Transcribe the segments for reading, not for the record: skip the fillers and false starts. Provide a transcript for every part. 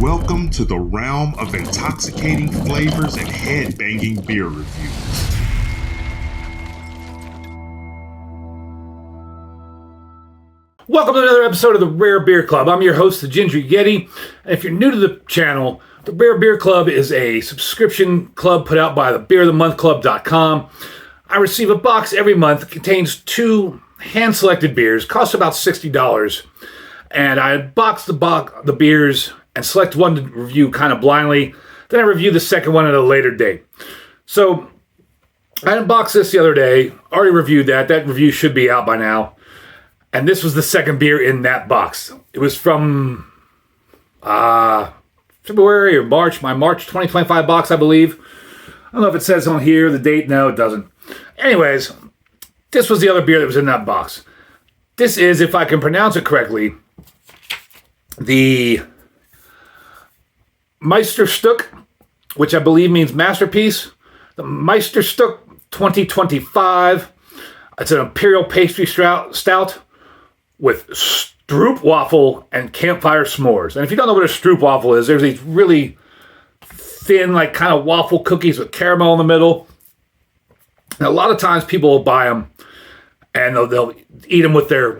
Welcome to the realm of intoxicating flavors and head-banging beer reviews. Welcome to another episode of the Rare Beer Club. I'm your host, the Ginger Yeti. And if you're new to the channel, the Rare Beer Club is a subscription club put out by the beerofthemonthclub.com. I receive a box every month that contains 2 hand-selected beers, cost about $60. And I box the beers and select one to review kind of blindly. Then I review the second one at a later date. So I unboxed this the other day, already reviewed that. That review should be out by now. And this was the second beer in that box. It was from February or March, my March 2025 box, I believe. I don't know if it says on here the date. No, it doesn't. Anyways, this was the other beer that was in that box. This is, if I can pronounce it correctly, the Meesterstuk, which I believe means masterpiece. The Meesterstuk 2025. It's an Imperial Pastry Stout with stroopwafel and campfire s'mores. And if you don't know what a stroopwafel is, there's these really thin, like kind of waffle cookies with caramel in the middle. And a lot of times people will buy them and they'll eat them with their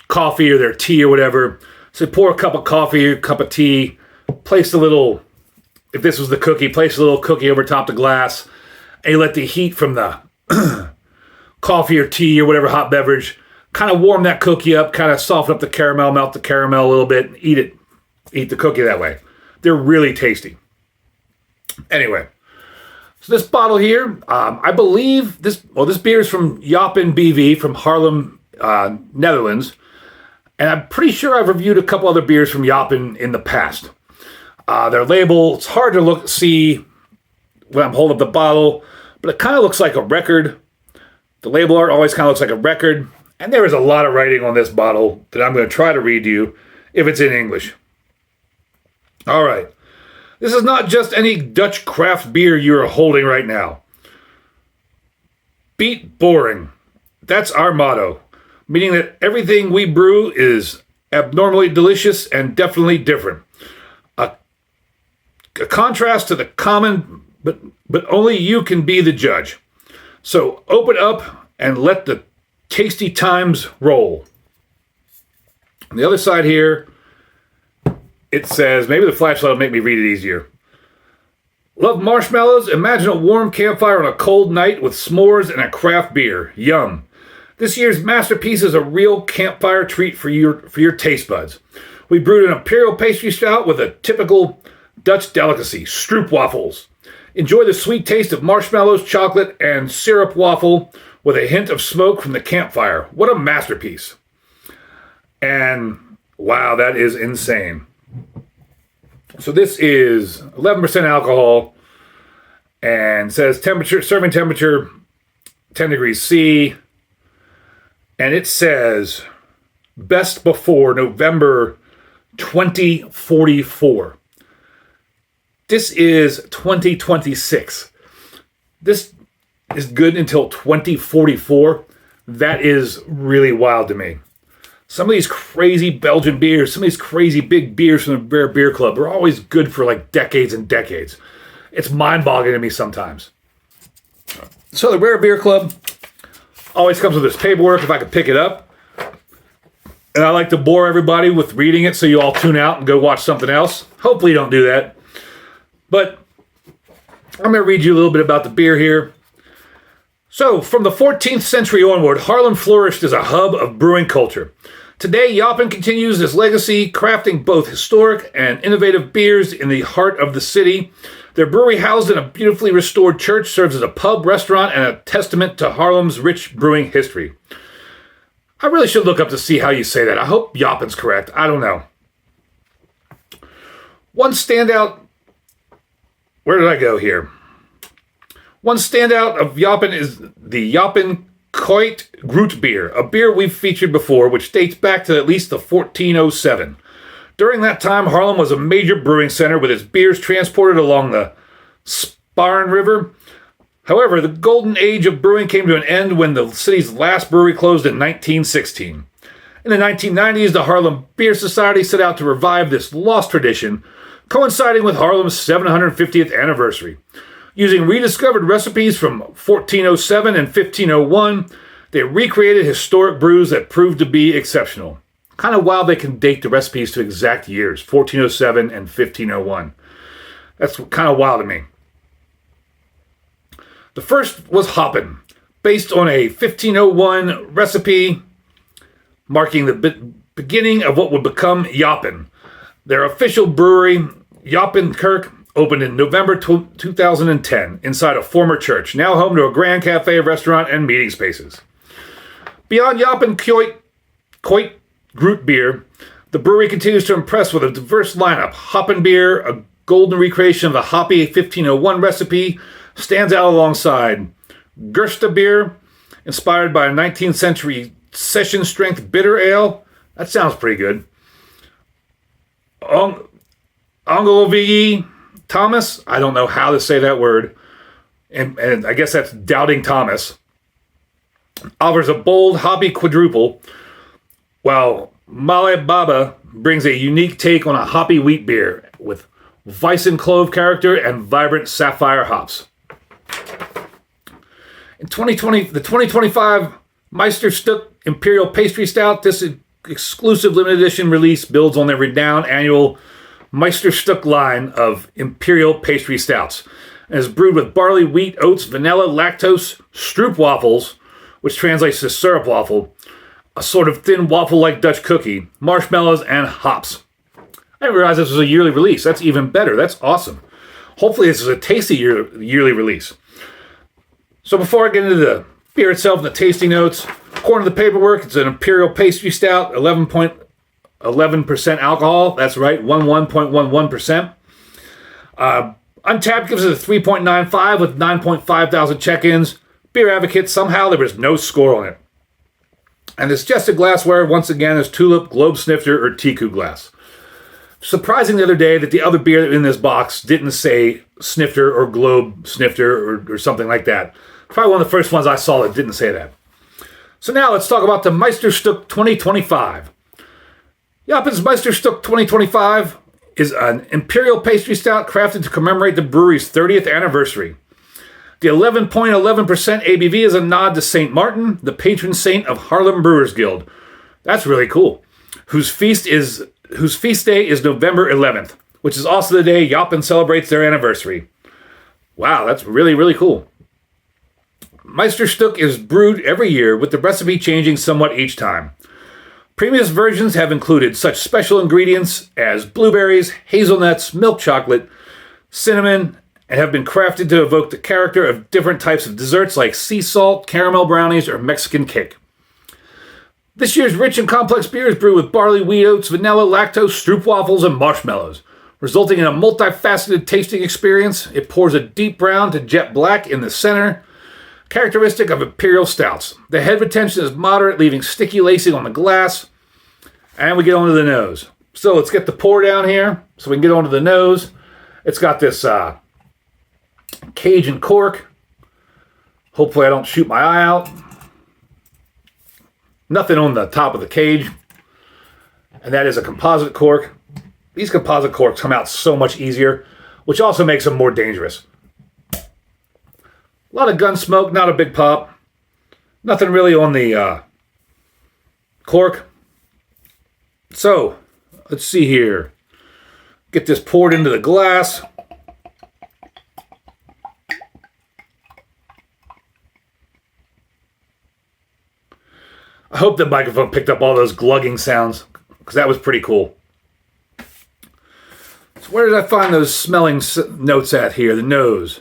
coffee or their tea or whatever. So pour a cup of coffee, a cup of tea, place a little, if this was the cookie, place a little cookie over top the glass, and you let the heat from the coffee or tea or whatever hot beverage kind of warm that cookie up, kind of soften up the caramel, melt the caramel a little bit, and eat it. Eat the cookie that way. They're really tasty. Anyway, so this bottle here, I believe this beer is from Jopen Brewery from Haarlem, Netherlands. And I'm pretty sure I've reviewed a couple other beers from Jopen in the past. Their label, it's hard to see when I'm holding up the bottle, but it kind of looks like a record. The label art always kind of looks like a record. And there is a lot of writing on this bottle that I'm going to try to read to you if it's in English. All right. This is not just any Dutch craft beer you are holding right now. Beat boring. That's our motto. Meaning that everything we brew is abnormally delicious and definitely different. A contrast to the common, but only you can be the judge. So open up and let the tasty times roll. On the other side here, it says, maybe the flashlight will make me read it easier. Love marshmallows? Imagine a warm campfire on a cold night with s'mores and a craft beer. Yum. This year's masterpiece is a real campfire treat for your taste buds. We brewed an Imperial Pastry Stout with a typical Dutch delicacy, stroopwafels. Enjoy the sweet taste of marshmallows, chocolate, and syrup waffle with a hint of smoke from the campfire. What a masterpiece. And wow, that is insane. So this is 11% alcohol and says serving temperature 10 degrees C. And it says best before November 2044. This is 2026. This is good until 2044. That is really wild to me. Some of these crazy Belgian beers, some of these crazy big beers from the Rare Beer Club are always good for like decades and decades. It's mind-boggling to me sometimes. So the Rare Beer Club always comes with this paperwork if I could pick it up. And I like to bore everybody with reading it so you all tune out and go watch something else. Hopefully you don't do that. But I'm going to read you a little bit about the beer here. So, from the 14th century onward, Haarlem flourished as a hub of brewing culture. Today, Jopen continues this legacy, crafting both historic and innovative beers in the heart of the city. Their brewery, housed in a beautifully restored church, serves as a pub, restaurant, and a testament to Haarlem's rich brewing history. I really should look up to see how you say that. I hope Jopen's correct. I don't know. One standout... Where did I go here? One standout of Jopen is the Jopen Kooit Groot beer, a beer we've featured before, which dates back to at least the 1407. During that time, Haarlem was a major brewing center with its beers transported along the Sparn River. However, the golden age of brewing came to an end when the city's last brewery closed in 1916. In the 1990s, the Haarlem Beer Society set out to revive this lost tradition, coinciding with Haarlem's 750th anniversary. Using rediscovered recipes from 1407 and 1501, they recreated historic brews that proved to be exceptional. Kind of wild they can date the recipes to exact years, 1407 and 1501. That's kind of wild to me. The first was Hoppen, based on a 1501 recipe marking the beginning of what would become Jopen. Their official brewery, Jopen Kerk, opened in November 2010 inside a former church, now home to a grand cafe, restaurant, and meeting spaces. Beyond Jopen Kooit Groot beer, the brewery continues to impress with a diverse lineup. Hoppen beer, a golden recreation of the hoppy 1501 recipe, stands out alongside Gersta beer, inspired by a 19th century session strength bitter ale. That sounds pretty good. Ongolovigi Thomas, I don't know how to say that word, and I guess that's Doubting Thomas, offers a bold hoppy quadruple, while Male Baba brings a unique take on a hoppy wheat beer with Weissen clove character and vibrant sapphire hops. In 2020, the 2025 Meesterstuk Imperial Pastry Stout, this exclusive limited edition release builds on their renowned annual Meesterstuk line of Imperial Pastry Stouts and is brewed with barley, wheat, oats, vanilla, lactose, stroopwafels, which translates to syrup waffle, a sort of thin waffle-like Dutch cookie, marshmallows, and hops. I didn't realize this was a yearly release. That's even better. That's awesome. Hopefully this is a tasty yearly release. So before I get into the beer itself and the tasting notes, according to the paperwork, it's an Imperial Pastry Stout, 11% alcohol. That's right, 11.11%. Untapped gives it a 3.95 with 9.5 thousand check-ins. Beer Advocate, somehow there was no score on it. And this suggested glassware, once again, is Tulip, Globe Snifter, or Tiku glass. Surprising the other day that the other beer in this box didn't say Snifter or Globe Snifter or something like that. Probably one of the first ones I saw that didn't say that. So now let's talk about the Meesterstuk 2025. Jopen's Meesterstuk 2025 is an Imperial Pastry Stout crafted to commemorate the brewery's 30th anniversary. The 11.11% ABV is a nod to St. Martin, the patron saint of Haarlem Brewers Guild. That's really cool. Whose feast day is November 11th, which is also the day Jopen celebrates their anniversary. Wow, that's really, really cool. Meesterstuk is brewed every year, with the recipe changing somewhat each time. Previous versions have included such special ingredients as blueberries, hazelnuts, milk chocolate, cinnamon, and have been crafted to evoke the character of different types of desserts like sea salt, caramel brownies, or Mexican cake. This year's rich and complex beer is brewed with barley, wheat, oats, vanilla, lactose, stroopwafels, and marshmallows, resulting in a multifaceted tasting experience. It pours a deep brown to jet black in the center, characteristic of Imperial Stouts. The head retention is moderate, leaving sticky lacing on the glass. And we get onto the nose. So let's get the pour down here so we can get onto the nose. It's got this cage and cork. Hopefully I don't shoot my eye out. Nothing on the top of the cage. And that is a composite cork. These composite corks come out so much easier, which also makes them more dangerous. A lot of gun smoke, not a big pop. Nothing really on the cork. So, let's see here. Get this poured into the glass. I hope the microphone picked up all those glugging sounds, because that was pretty cool. So where did I find those smelling notes at here? The nose.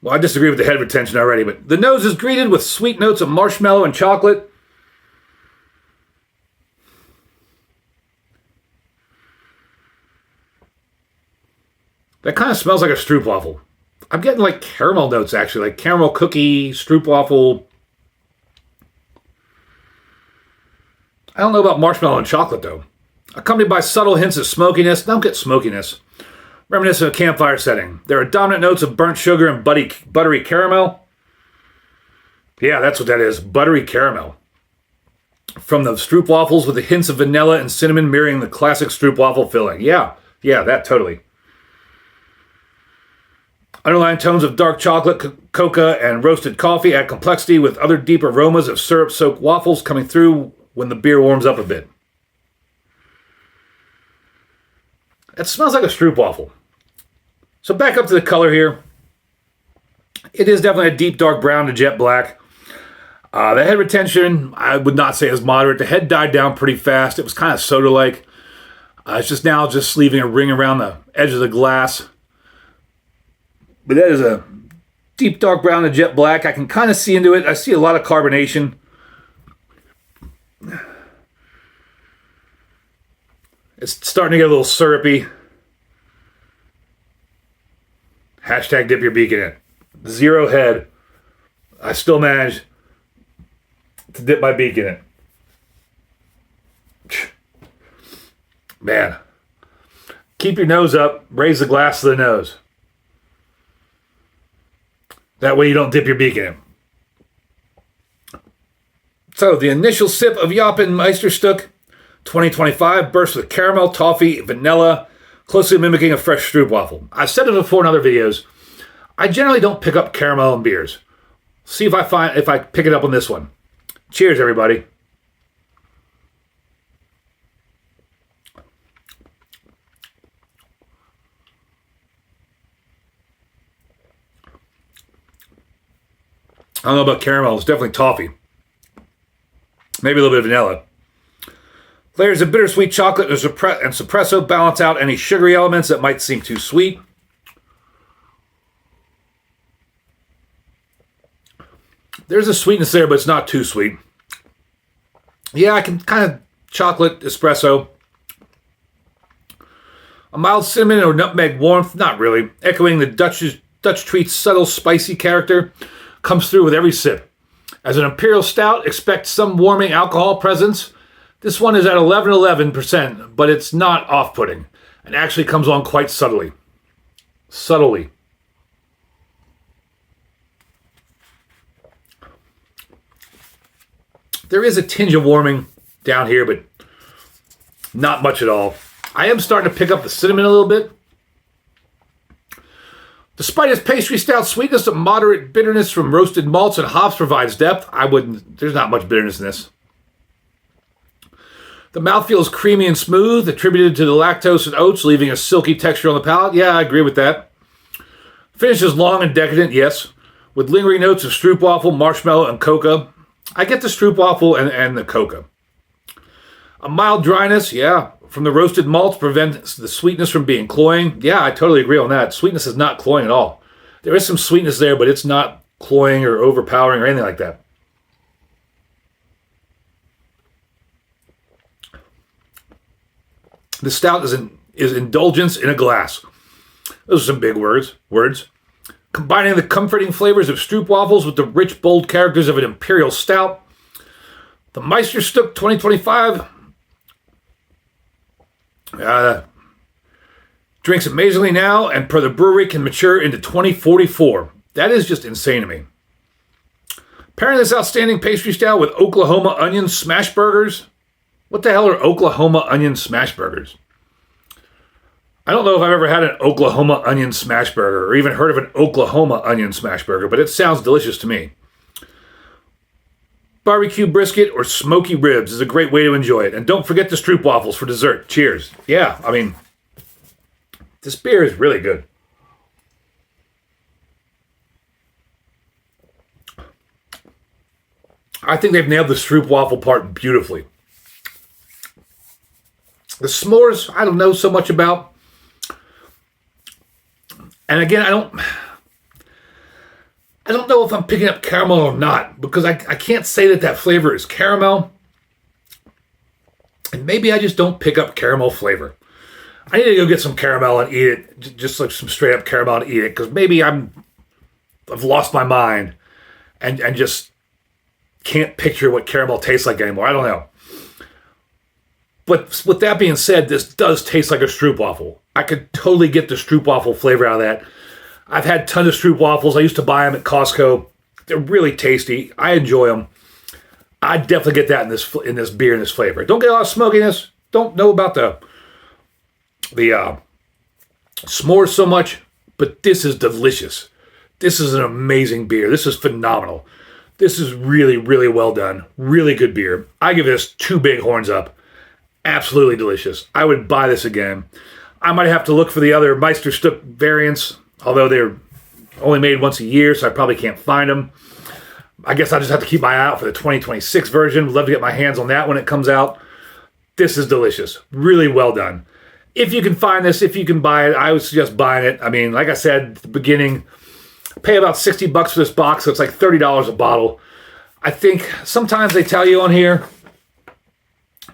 Well, I disagree with the head retention already, but the nose is greeted with sweet notes of marshmallow and chocolate. That kind of smells like a stroopwafel. I'm getting like caramel notes, actually, like caramel cookie, stroopwafel. I don't know about marshmallow and chocolate, though. Accompanied by subtle hints of smokiness. Don't get smokiness. Reminiscent of a campfire setting. There are dominant notes of burnt sugar and buttery caramel. Yeah, that's what that is. Buttery caramel. from the stroopwafels with the hints of vanilla and cinnamon mirroring the classic stroopwafel filling. Yeah, that totally. Underlying tones of dark chocolate, cocoa, and roasted coffee add complexity with other deep aromas of syrup-soaked waffles coming through when the beer warms up a bit. It smells like a stroopwafel. So back up to the color here. It is definitely a deep dark brown to jet black. The head retention, I would not say is moderate. The head died down pretty fast. It was kind of soda-like. It's just now just leaving a ring around the edge of the glass. But that is a deep dark brown to jet black. I can kind of see into it. I see a lot of carbonation. It's starting to get a little syrupy. Hashtag dip your beak in it. 0 head. I still managed to dip my beak in it. Man. Keep your nose up. Raise the glass to the nose. That way you don't dip your beak in it. So the initial sip of Jopen Meesterstuk 2025 bursts with caramel, toffee, vanilla, closely mimicking a fresh stroopwafel. I've said it before in other videos. I generally don't pick up caramel in beers. See if I pick it up on this one. Cheers, everybody. I don't know about caramel. It's definitely toffee. Maybe a little bit of vanilla. Layers of bittersweet chocolate and espresso balance out any sugary elements that might seem too sweet. There's a sweetness there, but it's not too sweet. Yeah, I can kind of chocolate espresso. A mild cinnamon or nutmeg warmth, not really. Echoing the Dutch treat's subtle spicy character comes through with every sip. As an Imperial Stout, expect some warming alcohol presence. This one is at 11%, but it's not off-putting and actually comes on quite subtly. Subtly. There is a tinge of warming down here, but not much at all. I am starting to pick up the cinnamon a little bit. Despite its pastry stout sweetness, a moderate bitterness from roasted malts and hops provides depth. There's not much bitterness in this. The mouthfeel is creamy and smooth, attributed to the lactose and oats, leaving a silky texture on the palate. Yeah, I agree with that. Finish is long and decadent, yes, with lingering notes of stroopwafel, marshmallow, and cocoa. I get the stroopwafel and the cocoa. A mild dryness, yeah, from the roasted malts prevents the sweetness from being cloying. Yeah, I totally agree on that. Sweetness is not cloying at all. There is some sweetness there, but it's not cloying or overpowering or anything like that. The stout is indulgence in a glass. Those are some big words. Combining the comforting flavors of stroopwafels with the rich, bold characters of an Imperial Stout. The Meesterstuk 2025 drinks amazingly now and per the brewery can mature into 2044. That is just insane to me. Pairing this outstanding pastry stout with Oklahoma onion smash burgers. What the hell are Oklahoma onion smash burgers? I don't know if I've ever had an Oklahoma onion smash burger or even heard of an Oklahoma onion smash burger, but it sounds delicious to me. Barbecue brisket or smoky ribs is a great way to enjoy it. And don't forget the stroopwafels for dessert. Cheers. Yeah, I mean, this beer is really good. I think they've nailed the stroopwafel part beautifully. The s'mores, I don't know so much about. And again, I don't know if I'm picking up caramel or not, because I can't say that flavor is caramel. And maybe I just don't pick up caramel flavor. I need to go get some caramel and eat it, just like some straight up caramel and eat it, because maybe I've lost my mind and just can't picture what caramel tastes like anymore. I don't know. But with that being said, this does taste like a stroopwafel. I could totally get the stroopwafel flavor out of that. I've had tons of stroopwafels. I used to buy them at Costco. They're really tasty. I enjoy them. I definitely get that in this beer, in this flavor. Don't get a lot of smokiness. Don't know about the s'mores so much, but this is delicious. This is an amazing beer. This is phenomenal. This is really, really well done. Really good beer. I give this 2 big horns up. Absolutely delicious. I would buy this again. I might have to look for the other Meesterstuk variants, although they're only made once a year, so I probably can't find them. I guess I'll just have to keep my eye out for the 2026 version. Would love to get my hands on that when it comes out. This is delicious. Really well done. If you can find this, if you can buy it, I would suggest buying it. I mean, like I said at the beginning, pay about $60 for this box, so it's like $30 a bottle. I think sometimes they tell you on here,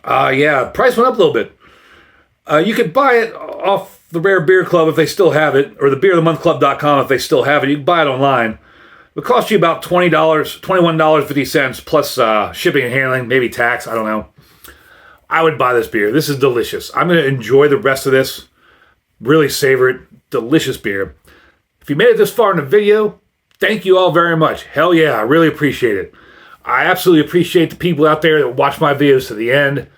price went up a little bit. You could buy it off the Rare Beer Club if they still have it, or the beerofthemonthclub.com if they still have it. You can buy it online. It would cost you about $20, $21.50 plus shipping and handling, maybe tax, I don't know. I would buy this beer. This is delicious. I'm going to enjoy the rest of this. Really savor it. Delicious beer. If you made it this far in the video, thank you all very much. Hell yeah, I really appreciate it. I absolutely appreciate the people out there that watch my videos to the end.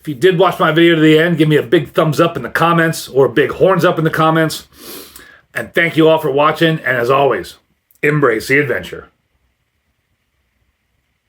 If you did watch my video to the end, give me a big thumbs up in the comments or a big horns up in the comments. And thank you all for watching. And as always, embrace the adventure.